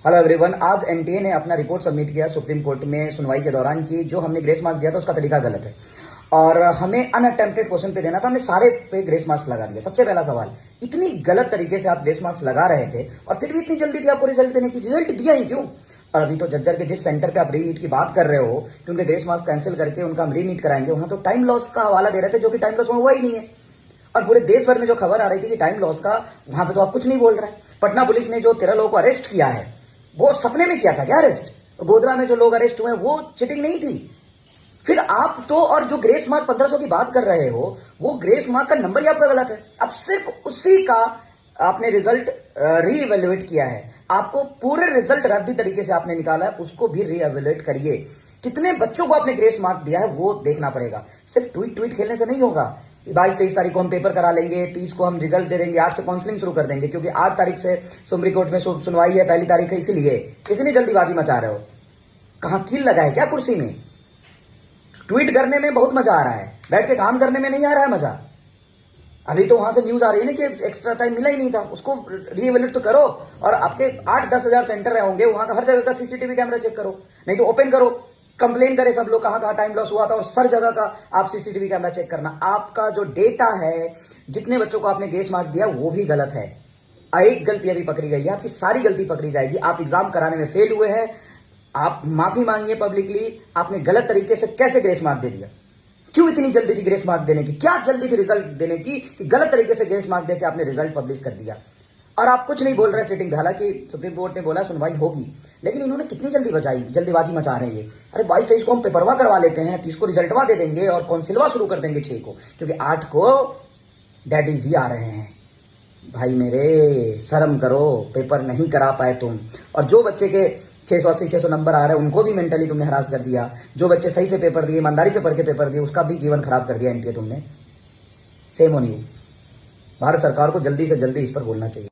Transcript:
Hello everyone, आज NTA ने अपना रिपोर्ट सबमिट किया सुप्रीम कोर्ट में सुनवाई के दौरान की जो हमने ग्रेस मार्क दिया था उसका तरीका गलत है और हमें अनअटेम्प्टेड क्वेश्चन पे देना था। हमने सारे पे ग्रेस मार्क्स लगा दिया। सबसे पहला सवाल, इतनी गलत तरीके से आप ग्रेस मार्क्स लगा रहे थे और फिर भी इतनी जल्दी थी आपको रिजल्ट देने की। रिजल्ट दिया ही क्यों? और अभी तो जज्जर के जिस सेंटर पे आप रीनीट की बात कर रहे हो कि उनके ग्रेस मार्क्स कैंसिल करके उनका हम रीनीट कराएंगे, वहां तो टाइम लॉस का हवाला दे रहे थे, जो कि टाइम लॉस हुआ ही नहीं है। और पूरे देश भर में जो खबर आ रही थी कि टाइम लॉस का, वहां पे तो आप कुछ नहीं बोल रहे हैं। पटना पुलिस ने जो 13 लोगों को अरेस्ट किया है वो सपने में किया था क्या अरेस्ट? गोधरा में जो लोग अरेस्ट हुए वो चीटिंग नहीं थी? फिर आप तो, और जो ग्रेस मार्क 1500 की बात कर रहे हो, वो ग्रेस मार्क का नंबर ही आपका गलत है। अब सिर्फ उसी का आपने रिजल्ट रीइवेल्युएट किया है। आपको पूरे रिजल्ट रद्दी तरीके से आपने निकाला है, उसको भी रीइवेल्युएट करिए। कितने बच्चों को आपने ग्रेस मार्क दिया है वो देखना पड़ेगा। सिर्फ ट्वीट खेलने से नहीं होगा। 22-23 तारीख को हम पेपर करा लेंगे, 30 को हम रिजल्ट दे देंगे, 8 से काउंसलिंग शुरू कर देंगे, क्योंकि 8 तारीख से सुप्रीम कोर्ट में सुनवाई है, पहली तारीख है। इसीलिए इतनी जल्दीबाजी मचा रहे हो। कहां कील लगा है क्या कुर्सी में? ट्वीट करने में बहुत मजा आ रहा है, बैठ के काम करने में नहीं आ रहा है मजा। अभी तो वहां से न्यूज आ रही है ना कि एक्स्ट्रा टाइम मिला ही नहीं था, उसको रीएवेल्यूएट तो करो। और आपके 8-10 हजार सेंटर होंगे, वहां का हर जगह का सीसीटीवी कैमरा चेक करो, नहीं तो ओपन करो, कंप्लेन करे सब लोग कहां टाइम लॉस हुआ था, और हर जगह का आप सीसीटीवी कैमरा चेक करना। आपका जो डेटा है, जितने बच्चों को आपने ग्रेस मार्क दिया वो भी गलत है। एक गलती अभी पकड़ी गई है, आपकी सारी गलती पकड़ी जाएगी। आप एग्जाम कराने में फेल हुए हैं, आप माफी मांगिए पब्लिकली। आपने गलत तरीके से कैसे ग्रेस मार्क दे दिया? क्यों इतनी जल्दी थी ग्रेस मार्क देने की? क्या जल्दी थी रिजल्ट देने की कि गलत तरीके से ग्रेस मार्क देकर आपने रिजल्ट पब्लिश कर दिया? और आप कुछ नहीं बोल रहे चीटिंग। हालांकि सुप्रीम कोर्ट ने बोला सुनवाई होगी, लेकिन इन्होंने कितनी जल्दीबाजी मचा रहे हैं। अरे 22-23 को हम पेपरवा करवा लेते हैं, 30 को रिजल्टवा दे देंगे और काउंसिलवा शुरू कर देंगे 6 को, क्योंकि 8 को डैडी जी आ रहे हैं। भाई मेरे, शर्म करो, पेपर नहीं करा पाए तुम। और जो बच्चे के 680-600 नंबर आ रहे हैं उनको भी मेंटली तुमने हरास कर दिया। जो बच्चे सही से पेपर दिए, ईमानदारी से पढ़ के पेपर दिए, उसका भी जीवन खराब कर दिया एनटीए तुमने। Same on you. भारत सरकार को जल्दी से जल्दी इस पर बोलना चाहिए।